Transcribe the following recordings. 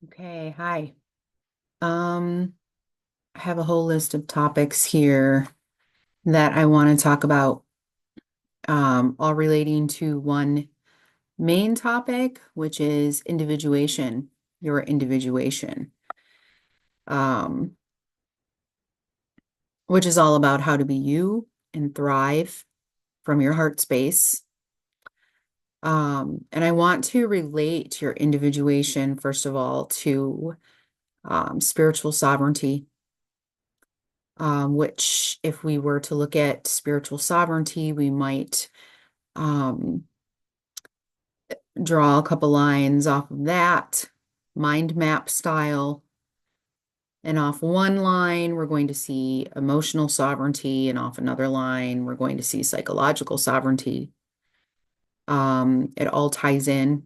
Okay, hi. I have a whole list of topics here that I want to talk about, all relating to one main topic, which is individuation, your individuation, um, which is all about how to be you and thrive from your heart space. And I want to relate your individuation, first of all, to spiritual sovereignty. Which, if we were to look at spiritual sovereignty, we might um, draw a couple lines off of that mind map style. And off one line, we're going to see emotional sovereignty, and off another line, we're going to see psychological sovereignty. It all ties in.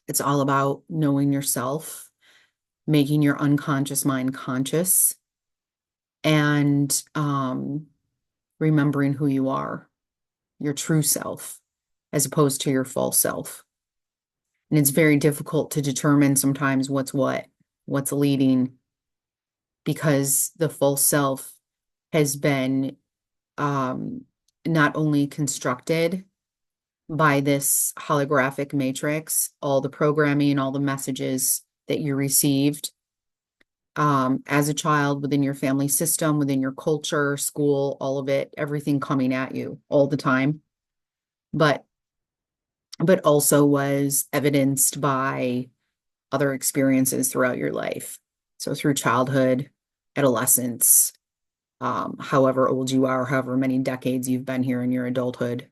It's all about knowing yourself, making your unconscious mind conscious, and remembering who you are, your true self, as opposed to your false self. And it's very difficult to determine sometimes what's leading, because the false self has been um, not only constructed by this holographic matrix, all the programming, all the messages that you received as a child within your family system, within your culture, school, all of it, everything coming at you all the time. But also was evidenced by other experiences throughout your life. So through childhood, adolescence, however old you are, however many decades you've been here in your adulthood.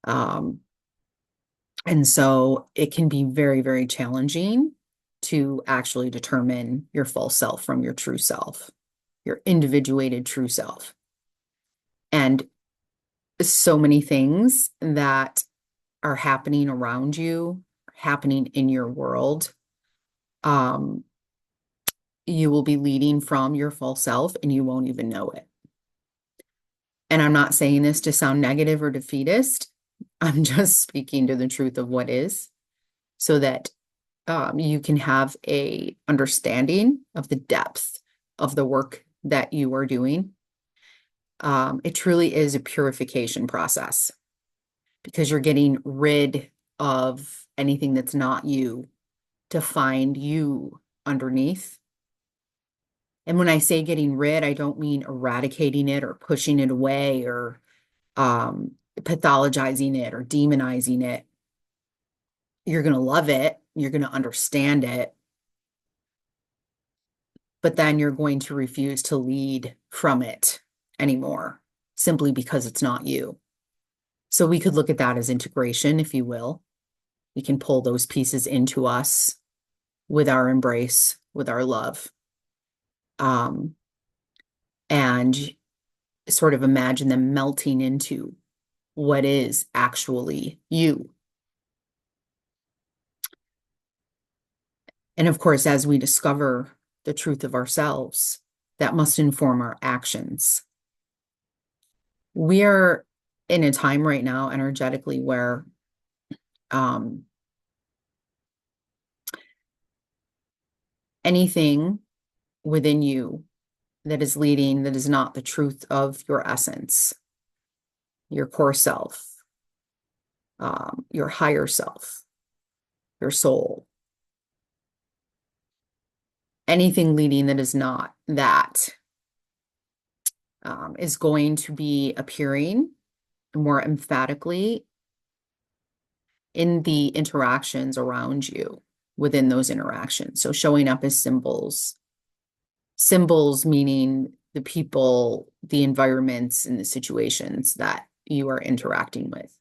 Um, and so it can be very, very challenging to actually determine your false self from your true self, your individuated true self. And so many things that are happening around you, happening in your world, um, you will be leading from your false self and you won't even know it. And I'm not saying this to sound negative or defeatist. I'm just speaking to the truth of what is, so that you can have a understanding of the depth of the work that you are doing. It truly is a purification process, because you're getting rid of anything that's not you to find you underneath. And when I say getting rid, I don't mean eradicating it or pushing it away or pathologizing it or demonizing it. You're going to love it. You're going to understand it. But then you're going to refuse to lead from it anymore, simply because it's not you. So we could look at that as integration, if you will. We can pull those pieces into us with our embrace, with our love, um, and sort of imagine them melting into what is actually you. And of course, as we discover the truth of ourselves, that must inform our actions. We are in a time right now, energetically, where um, anything within you that is leading, that is not the truth of your essence, your core self, your higher self, your soul, anything leading that is not that, is going to be appearing more emphatically in the interactions around you, within those interactions. So showing up as symbols, symbols meaning the people, the environments, and the situations that you are interacting with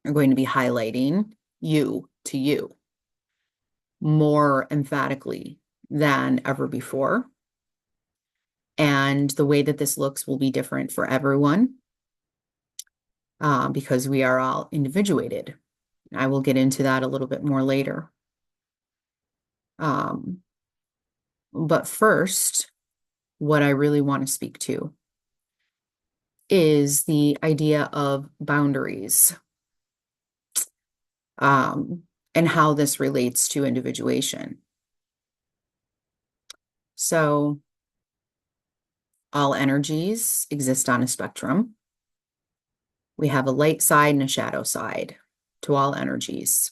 are going to be highlighting you to you more emphatically than ever before. And the way that this looks will be different for everyone, because we are all individuated. I will get into that a little bit more later. But first, what I really want to speak to is the idea of boundaries. and how this relates to individuation. So all energies exist on a spectrum. We have a light side and a shadow side to all energies.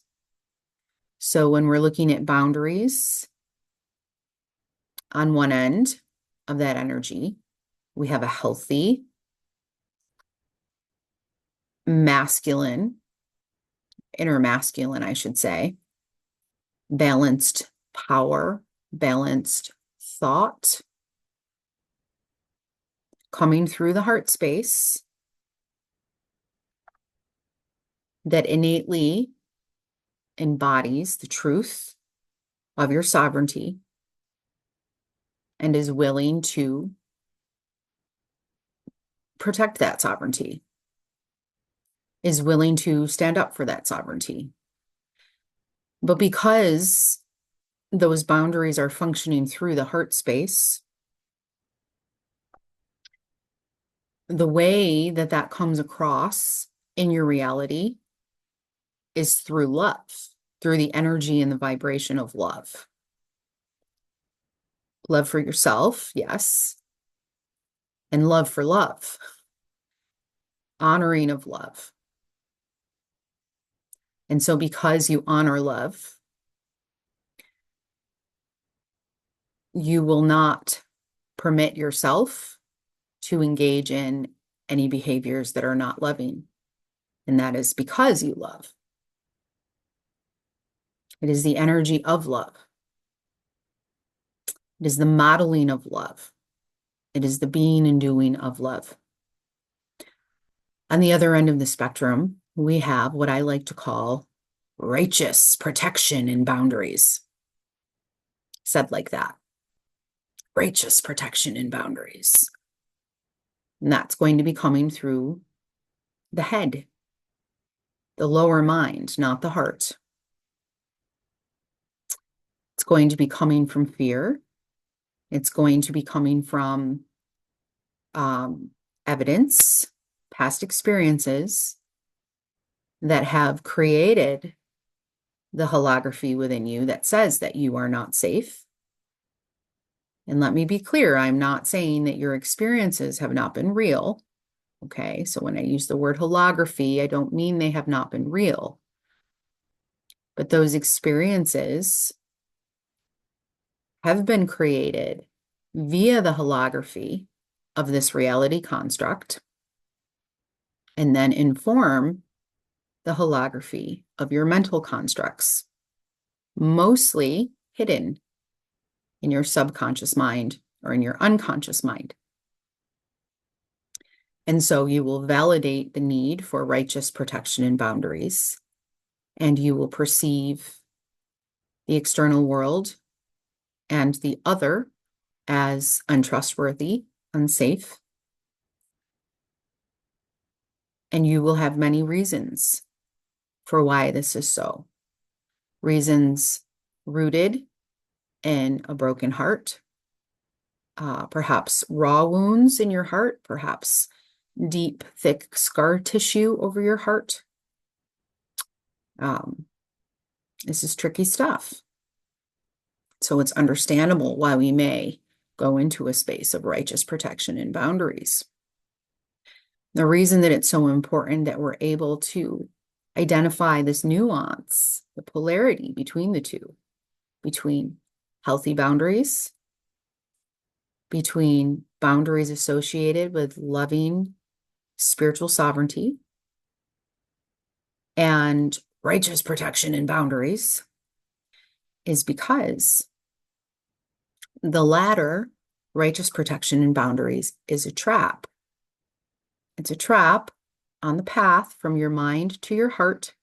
So when we're looking at boundaries on one end of that energy, we have a healthy, masculine, inner masculine, I should say, balanced power, balanced thought coming through the heart space that innately embodies the truth of your sovereignty and is willing to protect that sovereignty, is willing to stand up for that sovereignty. But because those boundaries are functioning through the heart space, the way that that comes across in your reality is through love, through the energy and the vibration of love. Love for yourself, yes, and love for love, honoring of love. And so because you honor love, you will not permit yourself to engage in any behaviors that are not loving. And that is because you love. It is the energy of love. It is the modeling of love. It is the being and doing of love. On the other end of the spectrum, we have what I like to call righteous protection and boundaries. Said like that. Righteous protection and boundaries. And that's going to be coming through the head, the lower mind, not the heart. It's going to be coming from fear. It's going to be coming from evidence, past experiences that have created the holography within you that says that you are not safe. And let me be clear, I'm not saying that your experiences have not been real. Okay, so when I use the word holography, I don't mean they have not been real. But those experiences have been created via the holography of this reality construct and then inform the holography of your mental constructs, mostly hidden in your subconscious mind or in your unconscious mind. And so you will validate the need for righteous protection and boundaries, and you will perceive the external world and the other as untrustworthy, unsafe. And you will have many reasons for why this is so. Reasons rooted in a broken heart, perhaps raw wounds in your heart, perhaps deep, thick scar tissue over your heart. This is tricky stuff. So it's understandable why we may go into a space of righteous protection and boundaries. The reason that it's so important that we're able to identify this nuance, the polarity between the two, between healthy boundaries, between boundaries associated with loving spiritual sovereignty, and righteous protection and boundaries, is because the latter, righteous protection and boundaries, is a trap. It's a trap on the path from your mind to your heart,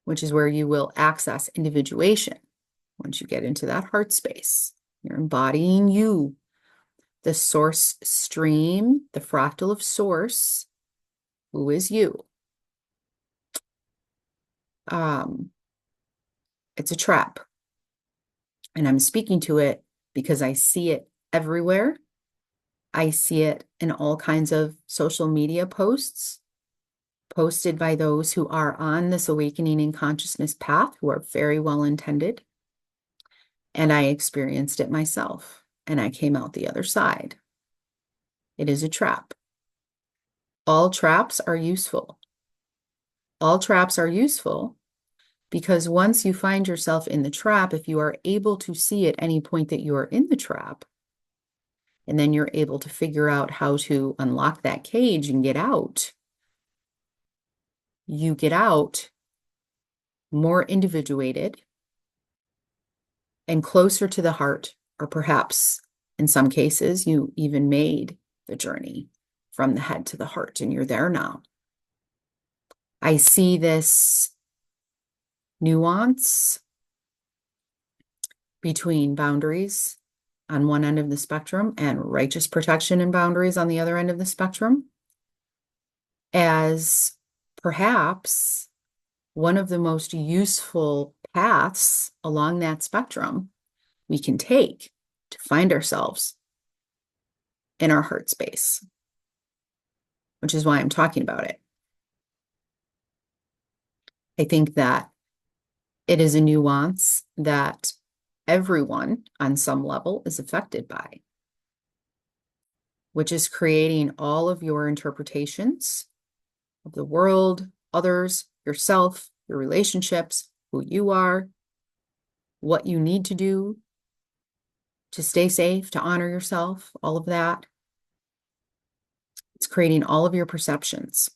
which is where you will access individuation. Once you get into that heart space, you're embodying you, the source stream, the fractal of source, who is you. It's a trap. And I'm speaking to it because I see it everywhere. I see it in all kinds of social media posts. posted by those who are on this awakening in consciousness path, who are very well intended. And I experienced it myself, and I came out the other side. It is a trap. All traps are useful. All traps are useful because once you find yourself in the trap, if you are able to see at any point that you are in the trap, and then you're able to figure out how to unlock that cage and get out, you get out more individuated and closer to the heart, or perhaps in some cases, you even made the journey from the head to the heart, and you're there now. I see this nuance between boundaries on one end of the spectrum and righteous protection and boundaries on the other end of the spectrum as perhaps one of the most useful paths along that spectrum we can take to find ourselves in our heart space, which is why I'm talking about it. I think that it is a nuance that everyone on some level is affected by, which is creating all of your interpretations of the world, others, yourself, your relationships, who you are, what you need to do to stay safe, to honor yourself, all of that. It's creating all of your perceptions.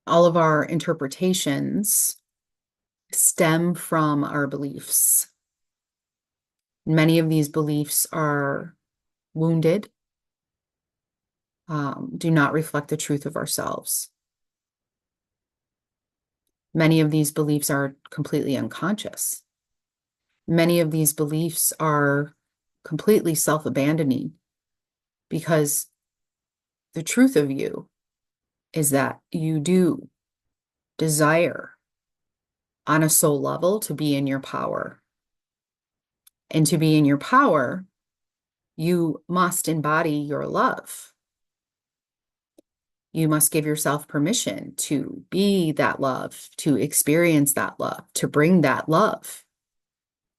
All of our interpretations stem from our beliefs. Many of these beliefs are wounded, do not reflect the truth of ourselves. Many of these beliefs are completely unconscious. Many of these beliefs are completely self-abandoning because the truth of you is that you do desire on a soul level to be in your power. And to be in your power, you must embody your love. You must give yourself permission to be that love, to experience that love, to bring that love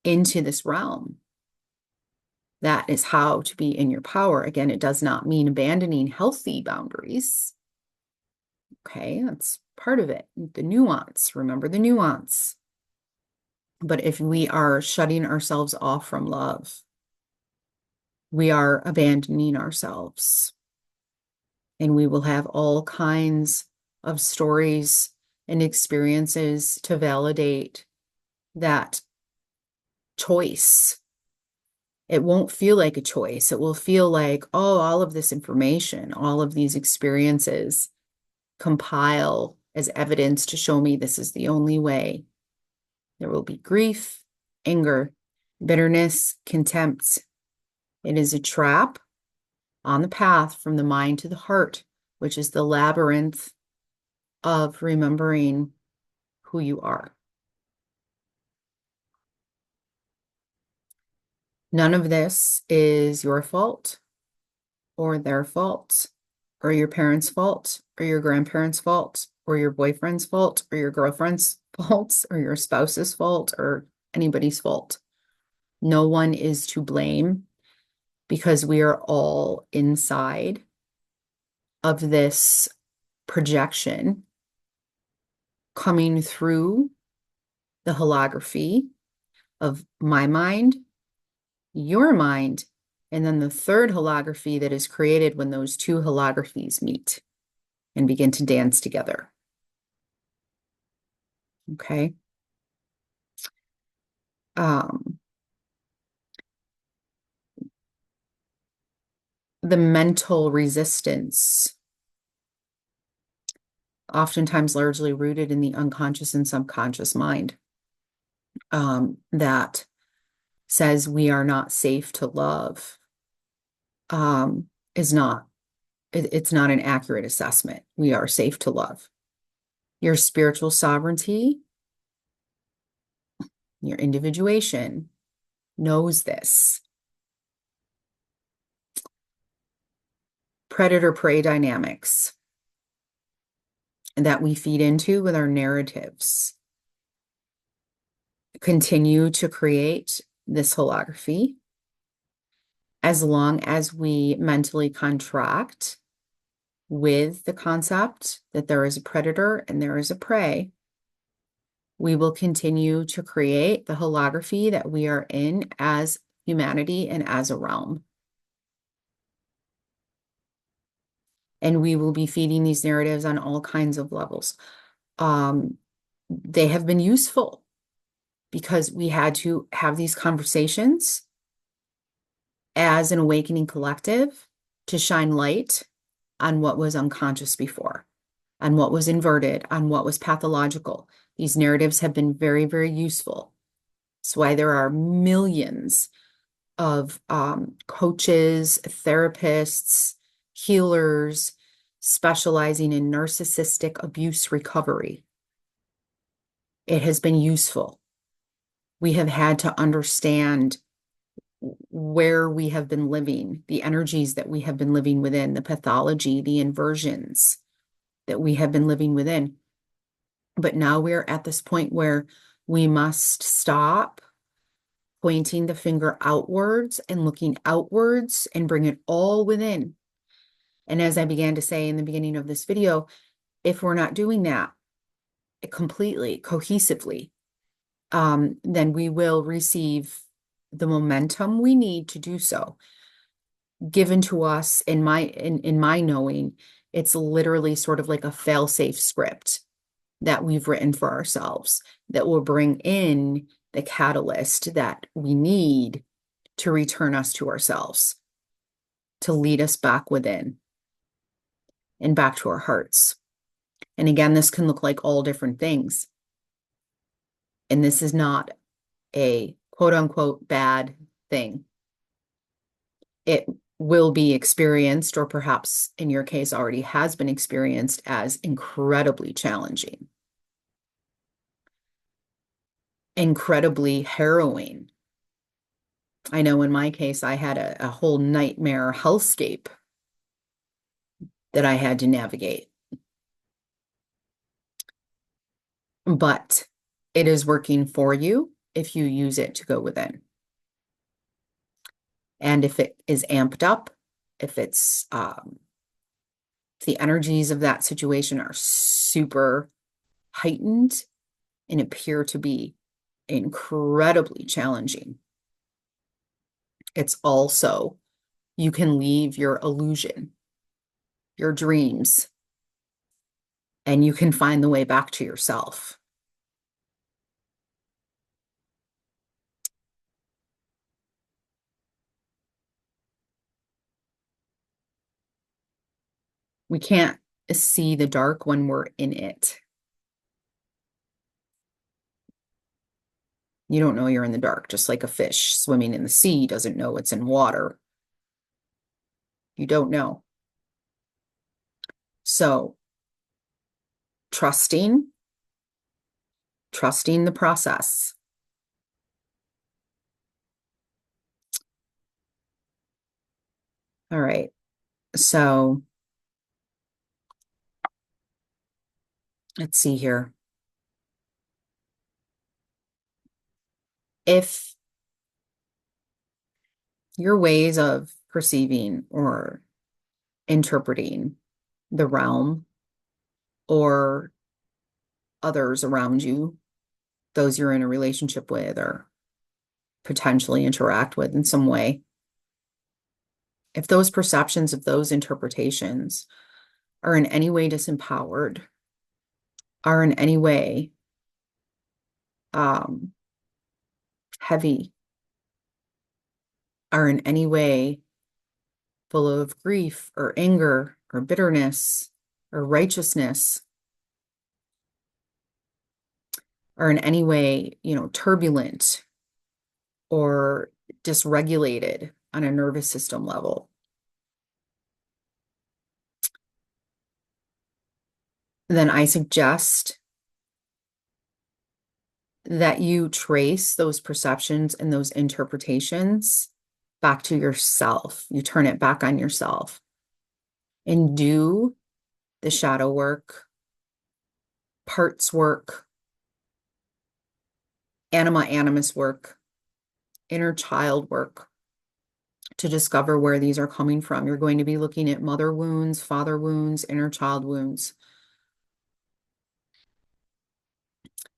into this realm. That is how to be in your power. Again, it does not mean abandoning healthy boundaries. Okay, that's part of it. The nuance, remember the nuance. But if we are shutting ourselves off from love, we are abandoning ourselves. And we will have all kinds of stories and experiences to validate that choice. It won't feel like a choice. It will feel like, oh, all of this information, all of these experiences compile as evidence to show me this is the only way. There will be grief, anger, bitterness, contempt. It is a trap on the path from the mind to the heart, which is the labyrinth of remembering who you are. None of this is your fault or their fault or your parents' fault or your grandparents' fault or your boyfriend's fault or your girlfriend's fault or your spouse's fault or anybody's fault. No one is to blame because we are all inside of this projection coming through the holography of my mind, your mind, and then the third holography that is created when those two holographies meet and begin to dance together. Okay. The mental resistance, oftentimes largely rooted in the unconscious and subconscious mind, that says we are not safe to love, is not, it's not an accurate assessment. We are safe to love. Your spiritual sovereignty, your individuation knows this. predator-prey dynamics that we feed into with our narratives continue to create this holography as long as we mentally contract with the concept that there is a predator and there is a prey. We will continue to create the holography that we are in as humanity and as a realm. And we will be feeding these narratives on all kinds of levels. They have been useful because we had to have these conversations as an awakening collective to shine light on what was unconscious before, on what was inverted, on what was pathological. These narratives have been very, very useful. That's why there are millions of coaches, therapists, healers specializing in narcissistic abuse recovery. It has been useful. We have had to understand where we have been living, the energies that we have been living within, the pathology, the inversions that we have been living within. But now we're at this point where we must stop pointing the finger outwards and looking outwards and bring it all within. And as I began to say in the beginning of this video, if we're not doing that completely, cohesively, then we will receive the momentum we need to do so. Given to us in my knowing, it's literally sort of like a fail-safe script that we've written for ourselves that will bring in the catalyst that we need to return us to ourselves, to lead us back within and back to our hearts. And again, this can look like all different things. And this is not a quote unquote bad thing. It will be experienced, or perhaps in your case already has been experienced, as incredibly challenging, incredibly harrowing. I know in my case, I had a whole nightmare hellscape that I had to navigate. But it is working for you if you use it to go within. And if it is amped up, if it's the energies of that situation are super heightened and appear to be incredibly challenging, it's also, you can leave your illusion, your dreams, and you can find the way back to yourself. We can't see the dark when we're in it. You don't know you're in the dark, just like a fish swimming in the sea doesn't know it's in water. You don't know. So trusting the process. All right. So let's see here. If your ways of perceiving or interpreting the realm or others around you, those you're in a relationship with or potentially interact with in some way, if those perceptions of those interpretations are in any way disempowered, are in any way heavy, are in any way full of grief or anger or bitterness or righteousness, or in any way, turbulent or dysregulated on a nervous system level, then I suggest that you trace those perceptions and those interpretations back to yourself. You turn it back on yourself. and do the shadow work, parts work, anima animus work, inner child work to discover where these are coming from. You're going to be looking at mother wounds, father wounds, inner child wounds.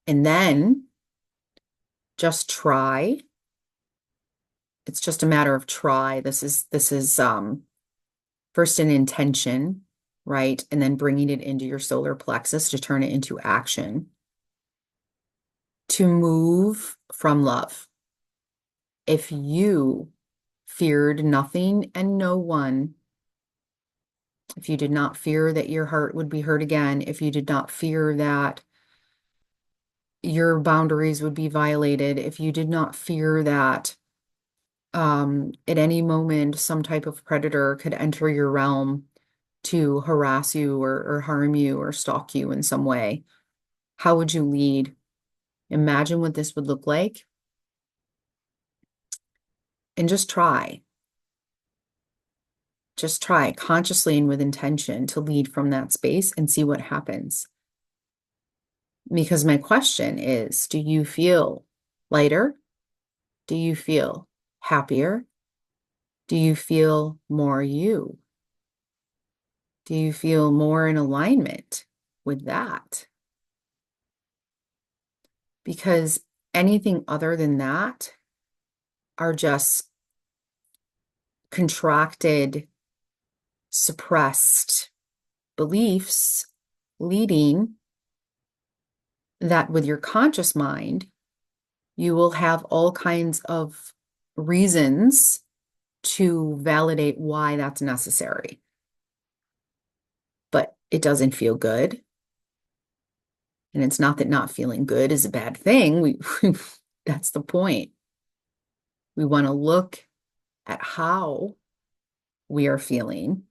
And then just try. It's just a matter of try. This is first an intention, right? And then bringing it into your solar plexus to turn it into action. To move from love. If you feared nothing and no one, if you did not fear that your heart would be hurt again, if you did not fear that your boundaries would be violated, if you did not fear that at any moment some type of predator could enter your realm to harass you or harm you or stalk you in some way, how would you lead? Imagine what this would look like and just try. Just try consciously and with intention to lead from that space and see what happens. Because my question is, do you feel lighter? Do you feel happier? Do you feel more you? Do you feel more in alignment with that? Because anything other than that are just contracted, suppressed beliefs leading that with your conscious mind, you will have all kinds of reasons to validate why that's necessary. But it doesn't feel good. And it's not that not feeling good is a bad thing. That's the point. We want to look at how we are feeling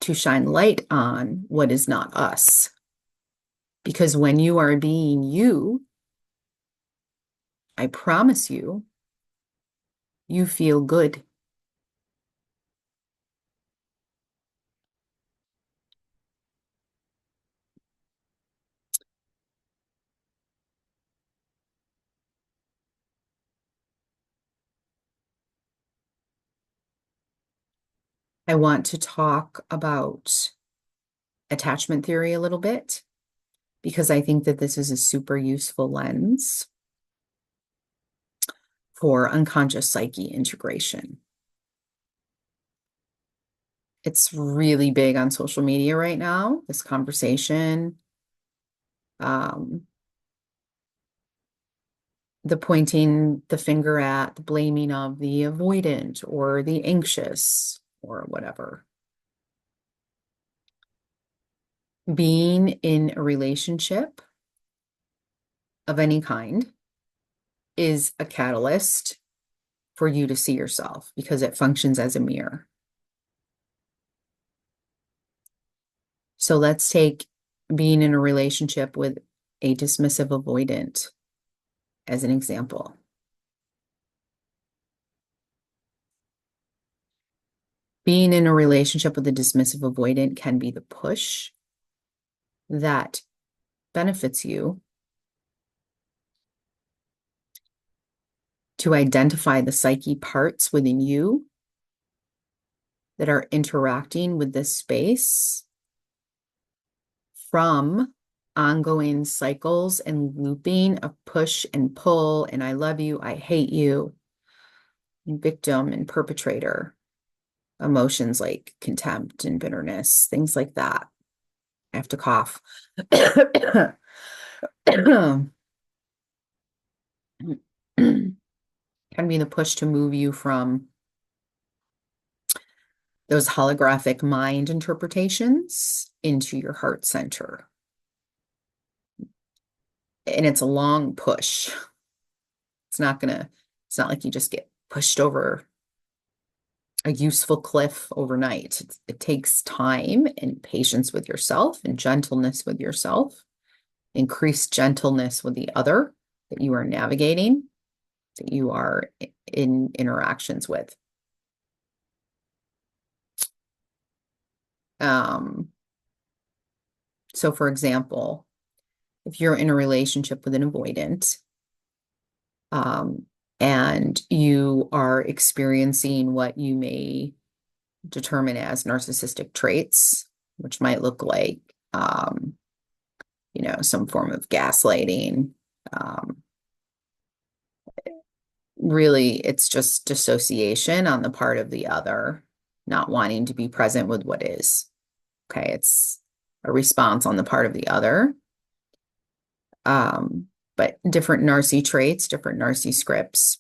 to shine light on what is not us. Because when you are being you, I promise you, you feel good. I want to talk about attachment theory a little bit because I think that this is a super useful lens for unconscious psyche integration. It's really big on social media right now, this conversation. The pointing the finger at, the blaming of the avoidant or the anxious or whatever. Being in a relationship of any kind is a catalyst for you to see yourself because it functions as a mirror. So let's take being in a relationship with a dismissive avoidant as an example. Being in a relationship with a dismissive avoidant can be the push that benefits you to identify the psyche parts within you that are interacting with this space from ongoing cycles and looping of push and pull and I love you, I hate you, and victim and perpetrator, emotions like contempt and bitterness, things like that. I have to cough. Can be the push to move you from those holographic mind interpretations into your heart center. And it's a long push. It's not like you just get pushed over a useful cliff overnight. It takes time and patience with yourself and gentleness with yourself, increased gentleness with the other that you are navigating, that you are in interactions with. So for example, if you're in a relationship with an avoidant, and you are experiencing what you may determine as narcissistic traits, which might look like, some form of gaslighting. Really, it's just dissociation on the part of the other, not wanting to be present with what is. Okay, it's a response on the part of the other. But different narcy traits, different narcy scripts.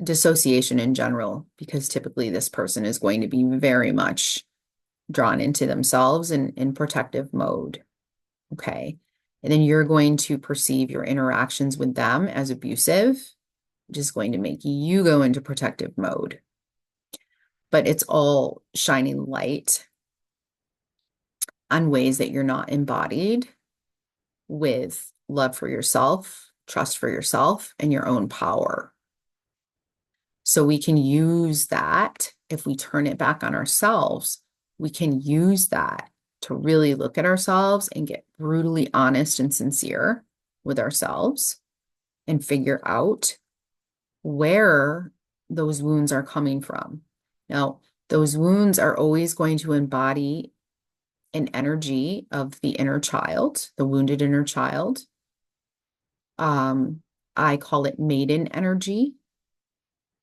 Dissociation in general, because typically this person is going to be very much drawn into themselves in protective mode. Okay. And then you're going to perceive your interactions with them as abusive, which is going to make you go into protective mode. But it's all shining light on ways that you're not embodied with love for yourself, trust for yourself, and your own power. So we can use that if we turn it back on ourselves. We can use that to really look at ourselves and get brutally honest and sincere with ourselves and figure out where those wounds are coming from. Now, those wounds are always going to embody an energy of the inner child, the wounded inner child. I call it maiden energy.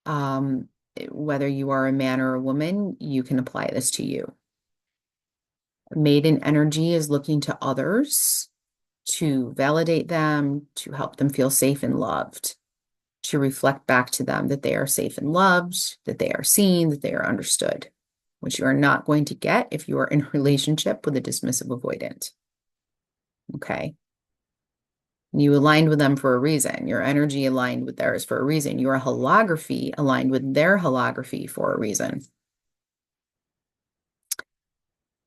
Whether you are a man or a woman, you can apply this to you. Maiden energy is looking to others to validate them, to help them feel safe and loved, to reflect back to them that they are safe and loved, that they are seen, that they are understood, which you are not going to get if you are in a relationship with a dismissive avoidant. Okay. You aligned with them for a reason. Your energy aligned with theirs for a reason. Your holography aligned with their holography for a reason.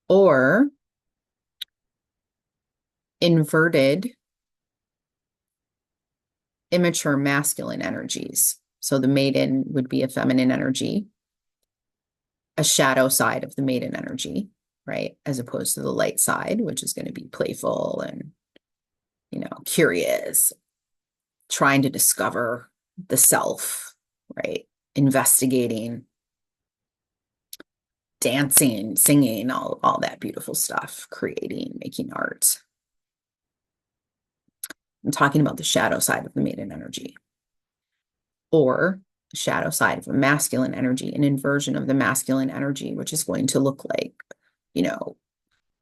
Or inverted immature masculine energies. So the maiden would be a feminine energy, a shadow side of the maiden energy, right? As opposed to the light side, which is going to be playful and, curious, trying to discover the self, right? Investigating, dancing, singing, all that beautiful stuff, creating, making art. I'm talking about the shadow side of the maiden energy. Or the shadow side of the masculine energy, an inversion of the masculine energy, which is going to look like,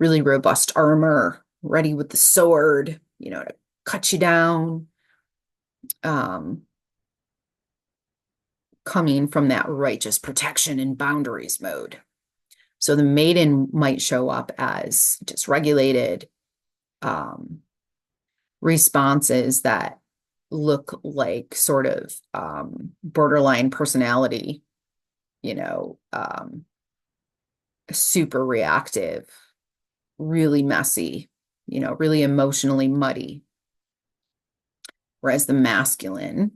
really robust armor, ready with the sword, to cut you down. Coming from that righteous protection and boundaries mode. So the maiden might show up as dysregulated responses that look like sort of borderline personality, super reactive, really messy, really emotionally muddy. Whereas the masculine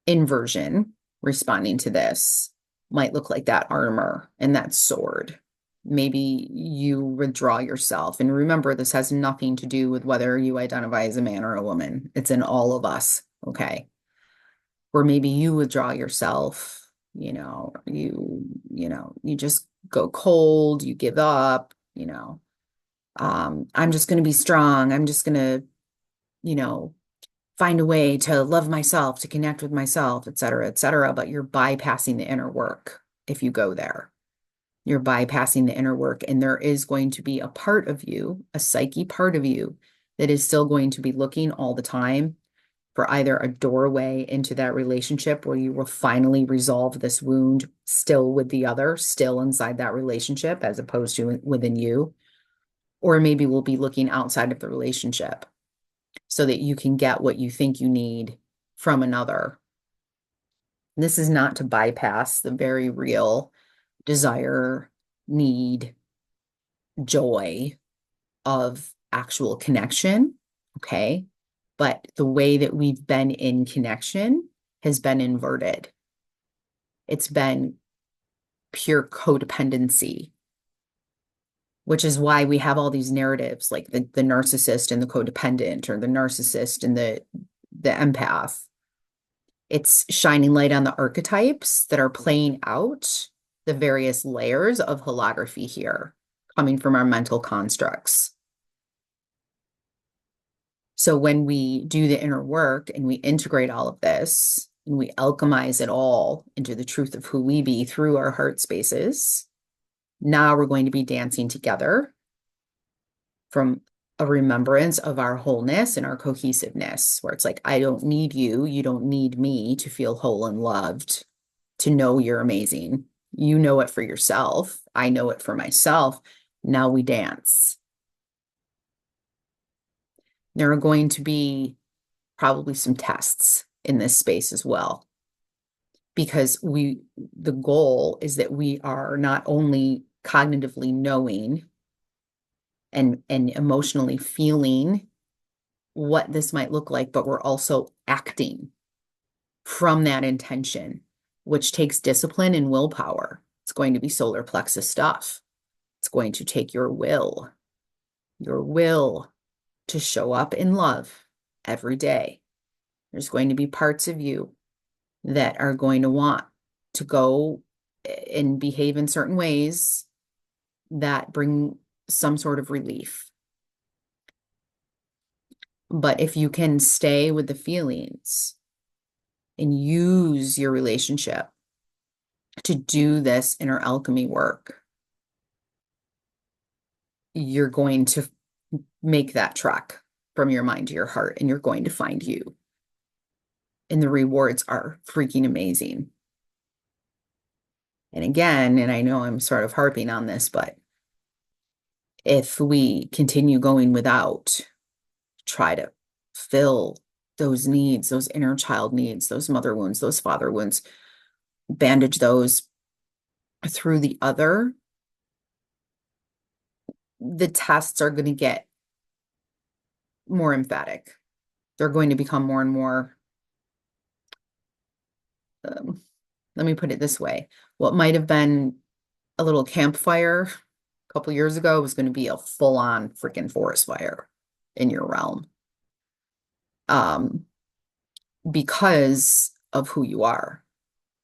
inversion responding to this might look like that armor and that sword. Maybe you withdraw yourself. And remember, this has nothing to do with whether you identify as a man or a woman. It's in all of us, okay? Or maybe you withdraw yourself, you just go cold, you give up, I'm just going to be strong. I'm just going to, find a way to love myself, to connect with myself, et cetera, but you're bypassing the inner work if you go there. You're bypassing the inner work, and there is going to be a part of you, a psyche part of you, that is still going to be looking all the time for either a doorway into that relationship where you will finally resolve this wound still with the other, still inside that relationship, as opposed to within you, or maybe we'll be looking outside of the relationship so that you can get what you think you need from another. This is not to bypass the very real desire, need, joy of actual connection, okay? But the way that we've been in connection has been inverted. It's been pure codependency, which is why we have all these narratives like the narcissist and the codependent, or the narcissist and the empath. It's shining light on the archetypes that are playing out the various layers of holography here, coming from our mental constructs. So when we do the inner work and we integrate all of this and we alchemize it all into the truth of who we be through our heart spaces, now we're going to be dancing together from a remembrance of our wholeness and our cohesiveness, where it's like, I don't need you, you don't need me to feel whole and loved, to know you're amazing. You know it for yourself. I know it for myself. Now we dance. There are going to be probably some tests in this space as well, because the goal is that we are not only cognitively knowing and emotionally feeling what this might look like, but we're also acting from that intention, which takes discipline and willpower. It's going to be solar plexus stuff. It's going to take your will to show up in love every day. There's going to be parts of you that are going to want to go and behave in certain ways that bring some sort of relief. But if you can stay with the feelings and use your relationship to do this inner alchemy work, you're going to make that trek from your mind to your heart, and you're going to find you. And the rewards are freaking amazing. And again, and I know I'm sort of harping on this, but if we continue going without, try to fill those needs, those inner child needs, those mother wounds, those father wounds, bandage those through the other, the tests are going to get more emphatic. They're going to become more and more, let me put it this way. What might have been a little campfire a couple years ago was going to be a full-on freaking forest fire in your realm. Because of who you are,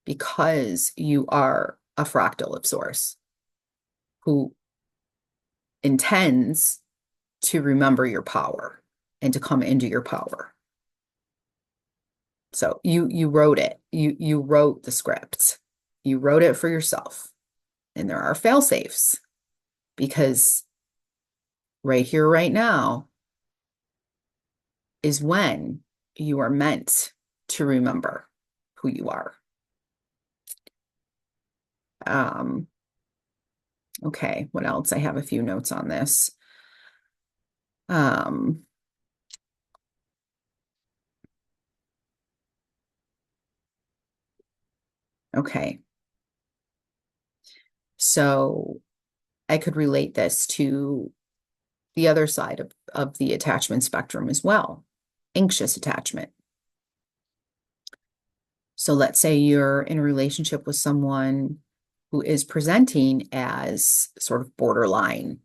because you are a fractal of source who intends to remember your power and to come into your power. So you wrote it. You wrote the script. You wrote it for yourself. And there are fail safes, because right here, right now is when you are meant to remember who you are. Okay, what else? I have a few notes on this. Okay. So I could relate this to the other side of the attachment spectrum as well, anxious attachment. So let's say you're in a relationship with someone who is presenting as sort of borderline,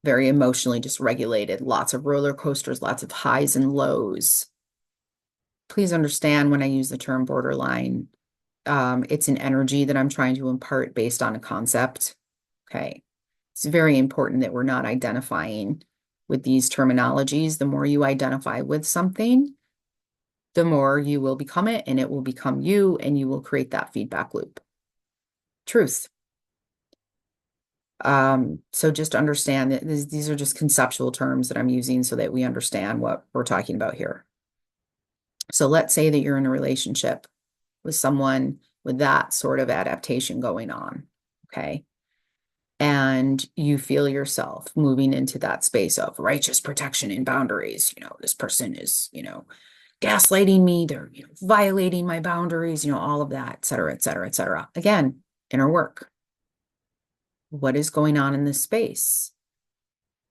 very emotionally dysregulated, lots of roller coasters, lots of highs and lows. Please understand when I use the term borderline, it's an energy that I'm trying to impart based on a concept. Okay. It's very important that we're not identifying with these terminologies. The more you identify with something, the more you will become it, and it will become you, and you will create that feedback loop. Truth. So just understand that these are just conceptual terms that I'm using so that we understand what we're talking about here. So let's say that you're in a relationship with someone with that sort of adaptation going on, okay? And you feel yourself moving into that space of righteous protection and boundaries. This person is, gaslighting me, they're, violating my boundaries, all of that, et cetera, et cetera, et cetera. Again, inner work. What is going on in this space?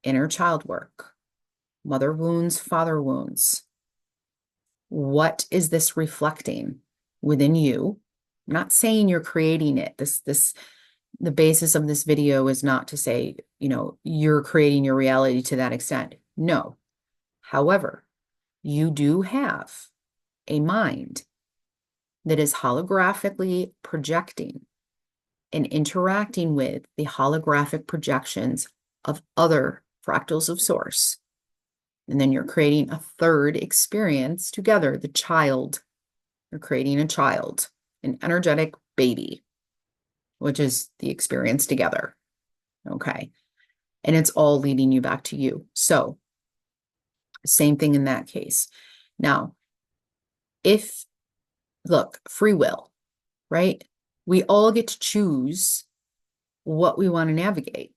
Inner child work, mother wounds, father wounds. What is this reflecting within you I'm not saying you're creating it. The basis of this video is not to say, you're creating your reality to that extent. No. However, you do have a mind that is holographically projecting and interacting with the holographic projections of other fractals of source. And then you're creating a third experience together, the child. You're creating a child, an energetic baby, which is the experience together. Okay. And it's all leading you back to you. So, same thing in that case. Now, look, free will, right? We all get to choose what we want to navigate.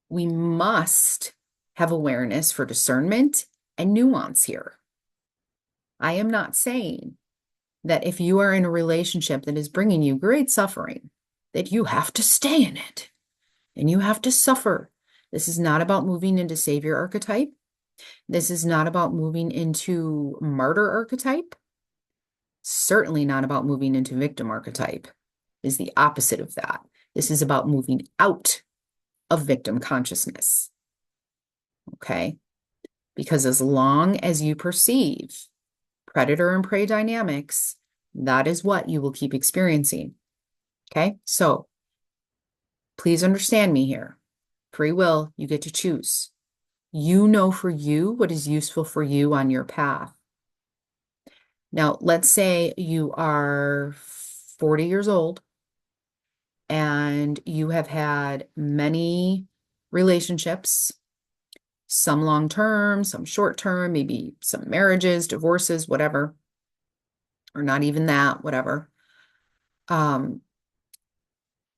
We must have awareness for discernment and nuance here. I am not saying that if you are in a relationship that is bringing you great suffering, that you have to stay in it and you have to suffer. This is not about moving into savior archetype. This is not about moving into martyr archetype. Certainly not about moving into victim archetype. Is the opposite of that. This is about moving out of victim consciousness. Okay? Because as long as you perceive predator and prey dynamics, that is what you will keep experiencing. Okay? So please understand me here. Free will, you get to choose. You know for you what is useful for you on your path. Now, let's say you are 40 years old and you have had many relationships, some long-term, some short-term, maybe some marriages, divorces, whatever, or not even that, whatever.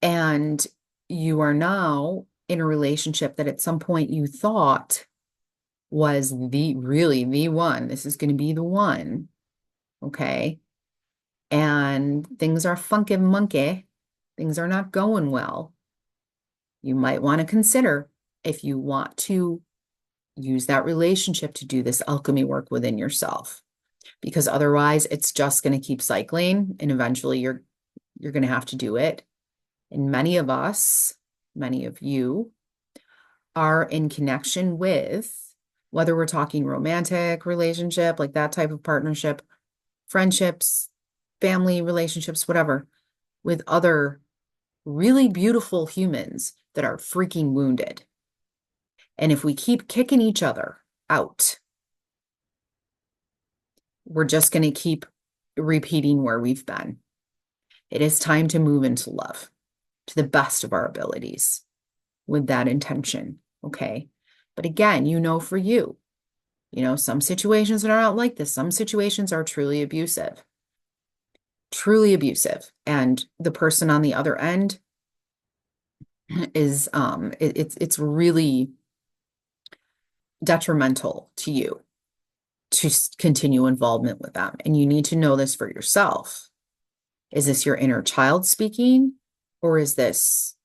And you are now in a relationship that at some point you thought was really the one. This is going to be the one. Okay. And things are funky monkey. Things are not going well. You might want to consider if you want to use that relationship to do this alchemy work within yourself, because otherwise it's just going to keep cycling and eventually you're going to have to do it. And many of us, many of you are in connection with, whether we're talking romantic relationship, like that type of partnership, friendships, family relationships, whatever, with other really beautiful humans that are freaking wounded. And if we keep kicking each other out, we're just going to keep repeating where we've been. It is time to move into love to the best of our abilities with that intention. Okay. But again, for you, some situations are not like this. Some situations are truly abusive. And the person on the other end is, it's really detrimental to you to continue involvement with them. And you need to know this for yourself. Is this your inner child speaking? Or is this,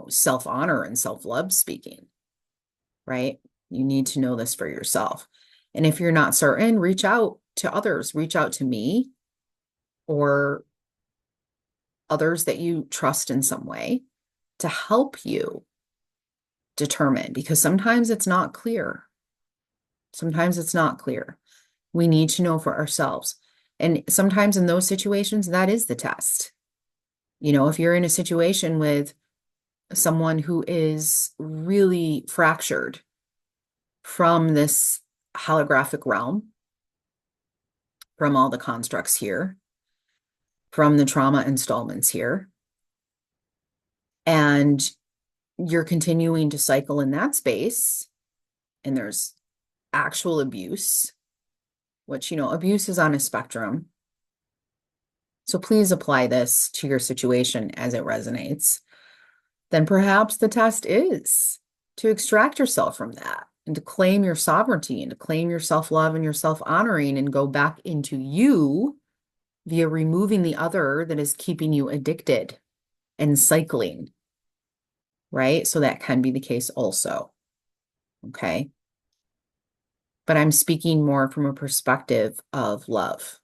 self-honor and self-love speaking? Right? You need to know this for yourself. And if you're not certain, reach out to others. Reach out to me or others that you trust in some way to help you determine, because sometimes it's not clear. We need to know for ourselves. And sometimes in those situations, that is the test. If you're in a situation with someone who is really fractured from this holographic realm, from all the constructs here, from the trauma installments here, and you're continuing to cycle in that space, and there's actual abuse, which, abuse is on a spectrum. So please apply this to your situation as it resonates. Then perhaps the test is to extract yourself from that and to claim your sovereignty and to claim your self-love and your self-honoring and go back into you via removing the other that is keeping you addicted and cycling, right? So that can be the case also, okay? But I'm speaking more from a perspective of love,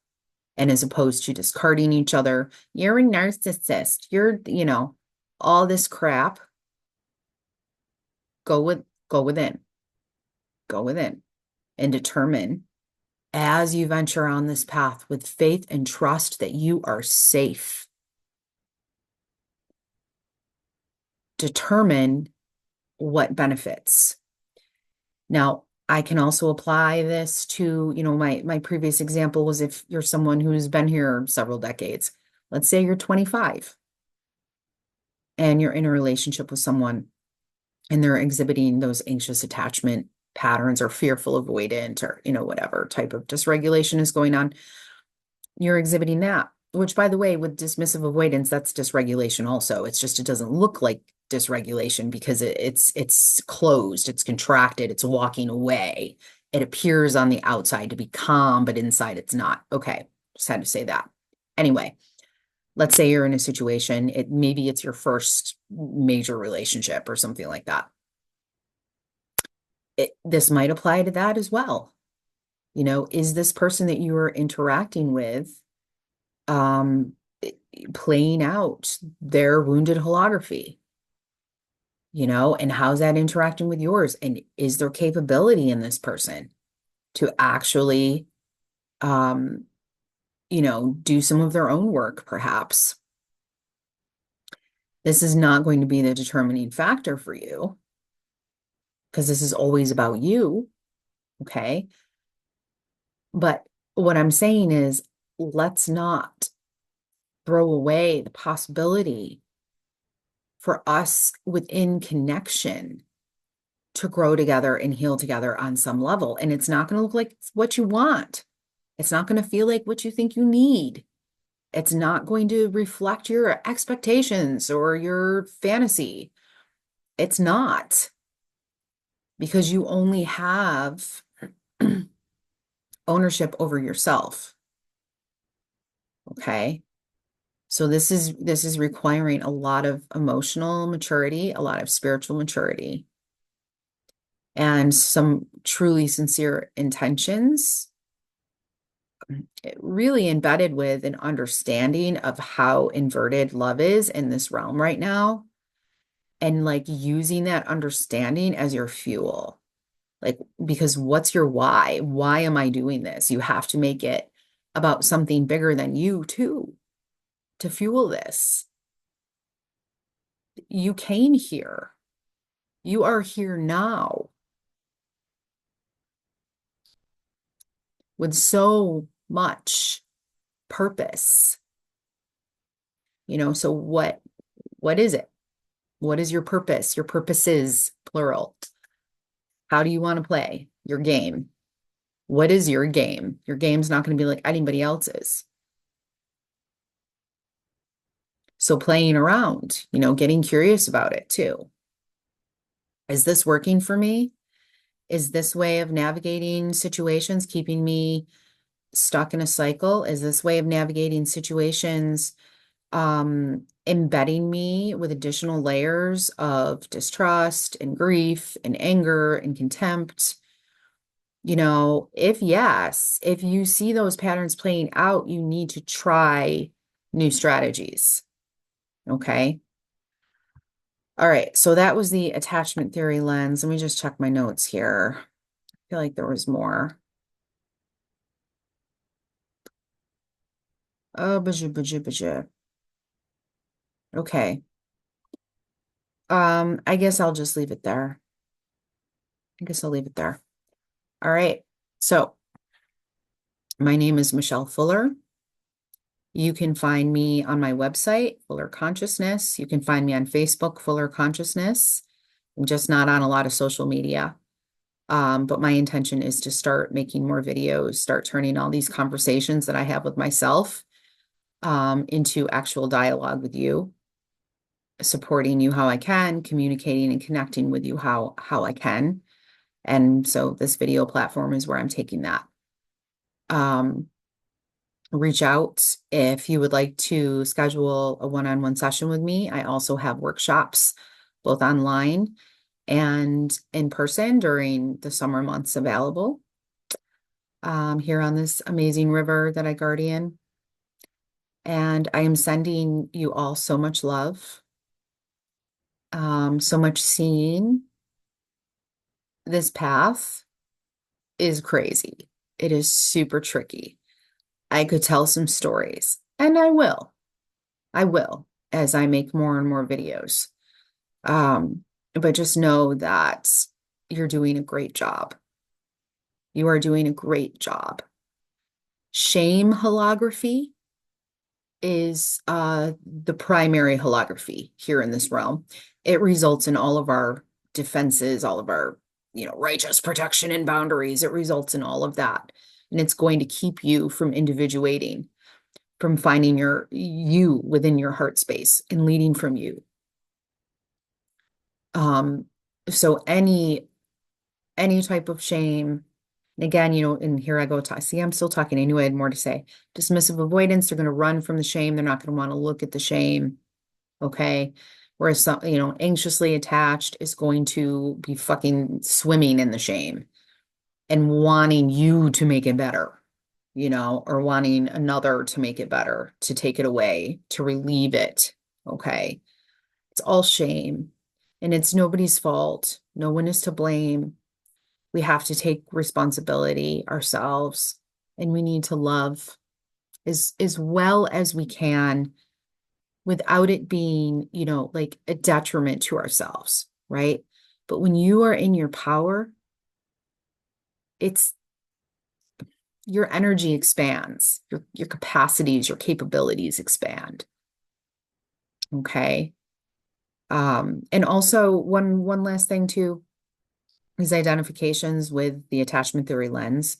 And as opposed to discarding each other, you're a narcissist, you're, all this crap, go within, go within and determine as you venture on this path with faith and trust that you are safe. Determine what benefits. Now, I can also apply this to, my previous example was if you're someone who's been here several decades. Let's say you're 25 and you're in a relationship with someone and they're exhibiting those anxious attachment patterns or fearful avoidant or, whatever type of dysregulation is going on. You're exhibiting that, which, by the way, with dismissive avoidance, that's dysregulation also. It's just, it doesn't look like dysregulation because it's closed, it's contracted, it's walking away. It appears on the outside to be calm, but inside it's not. Okay, just had to say that. Anyway, let's say you're in a situation, maybe it's your first major relationship or something like that. This might apply to that as well. Is this person that you are interacting with playing out their wounded holography? And how's that interacting with yours? And is there capability in this person to actually, do some of their own work, perhaps? This is not going to be the determining factor for you because this is always about you. Okay. But what I'm saying is, let's not throw away the possibility for us within connection to grow together and heal together on some level. And it's not going to look like what you want. It's not going to feel like what you think you need. It's not going to reflect your expectations or your fantasy. It's not, because you only have ownership over yourself. Okay. So this is requiring a lot of emotional maturity, a lot of spiritual maturity, and some truly sincere intentions, really embedded with an understanding of how inverted love is in this realm right now, and like using that understanding as your fuel. Like, because what's your why? Why am I doing this? You have to make it about something bigger than you too, to fuel this. You came here. You are here now with so much purpose. So what is it? What is your purpose? Your purposes, plural. How do you want to play your game? What is your game? Your game's not going to be like anybody else's. So playing around, getting curious about it too. Is this working for me? Is this way of navigating situations keeping me stuck in a cycle? Is this way of navigating situations embedding me with additional layers of distrust and grief and anger and contempt? If yes, if you see those patterns playing out, you need to try new strategies. Okay. All right. So that was the attachment theory lens. Let me just check my notes here. I feel like there was more. Oh, baja. Okay. I guess I'll just leave it there. I guess I'll leave it there. All right. So my name is Michelle Fuller. You can find me on my website, Fuller Consciousness. You can find me on Facebook, Fuller Consciousness. I'm just not on a lot of social media. But my intention is to start making more videos, start turning all these conversations that I have with myself into actual dialogue with you, supporting you how I can, communicating and connecting with you how I can. And so this video platform is where I'm taking that. Reach out if you would like to schedule a one-on-one session with me. I also have workshops, both online and in person during the summer months available here on this amazing river that I guardian. And I am sending you all so much love, so much seeing. This path is crazy. It is super tricky. I could tell some stories, and I will. I will as I make more and more videos. But just know that you're doing a great job. You are doing a great job. Shame holography is the primary holography here in this realm. It results in all of our defenses, all of our, righteous protection and boundaries. It results in all of that. And it's going to keep you from individuating, from finding you within your heart space and leading from you. So any type of shame, and again, and here I go, see, I'm still talking. I knew I had more to say. Dismissive avoidance, they're going to run from the shame. They're not going to want to look at the shame. Okay. Whereas some, anxiously attached is going to be fucking swimming in the shame and wanting you to make it better, or wanting another to make it better, to take it away, to relieve it. Okay. It's all shame, and it's nobody's fault. No one is to blame. We have to take responsibility ourselves, and we need to love as well as we can without it being, like a detriment to ourselves, right? But when you are in your power, it's your energy expands, your capacities, your capabilities expand. Okay. And also one last thing too, is identifications with the attachment theory lens.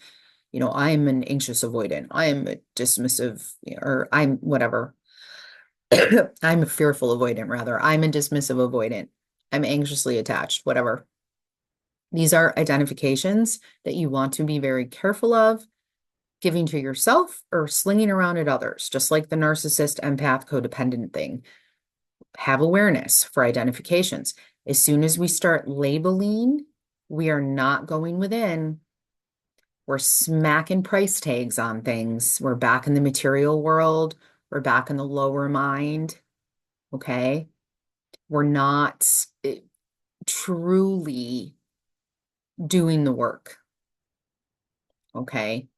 I'm an anxious avoidant. I am a dismissive, or I'm whatever. I'm a fearful avoidant, rather. I'm a dismissive avoidant. I'm anxiously attached, whatever. These are identifications that you want to be very careful of giving to yourself or slinging around at others, just like the narcissist, empath, codependent thing. Have awareness for identifications. As soon as we start labeling, we are not going within. We're smacking price tags on things. We're back in the material world. We're back in the lower mind. Okay. We're not truly doing the work. Okay.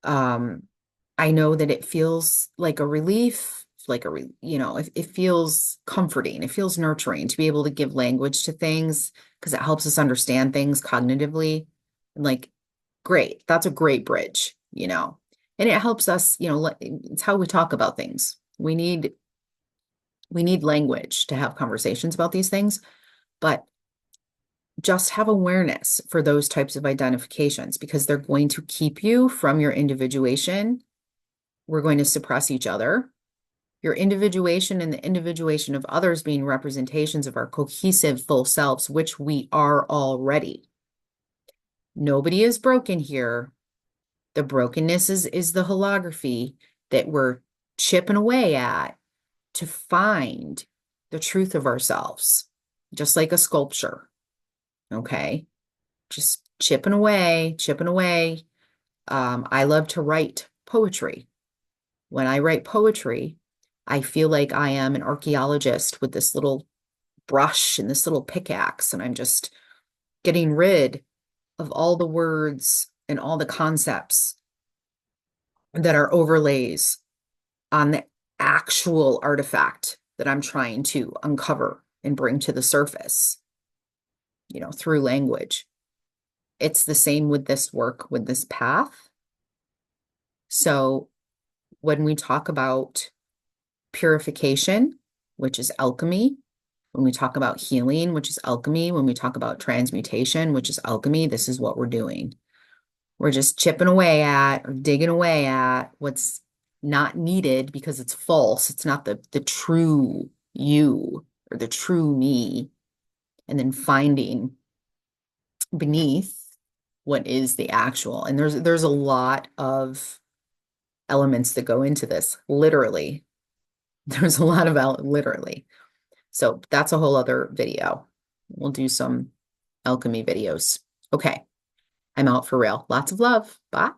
I know that it feels like a relief, it feels comforting. It feels nurturing to be able to give language to things because it helps us understand things cognitively. And great. That's a great bridge, and it helps us, it's how we talk about things. We need language to have conversations about these things, but just have awareness for those types of identifications because they're going to keep you from your individuation. We're going to suppress each other. Your individuation and the individuation of others being representations of our cohesive full selves, which we are already. Nobody is broken here. The brokenness is the holography that we're chipping away at to find the truth of ourselves, just like a sculpture. Okay. Just chipping away, chipping away. I love to write poetry. When I write poetry, I feel like I am an archaeologist with this little brush and this little pickaxe, and I'm just getting rid of all the words and all the concepts that are overlays on the actual artifact that I'm trying to uncover and bring to the surface, through language. It's the same with this work, with this path. So when we talk about purification, which is alchemy, when we talk about healing, which is alchemy, when we talk about transmutation, which is alchemy, this is what we're doing. We're just chipping away at or digging away at what's not needed because it's false. It's not the true you or the true me. And then finding beneath what is the actual. And there's a lot of elements that go into this, literally. There's a lot of literally. So that's a whole other video. We'll do some alchemy videos. Okay. I'm out for real. Lots of love. Bye.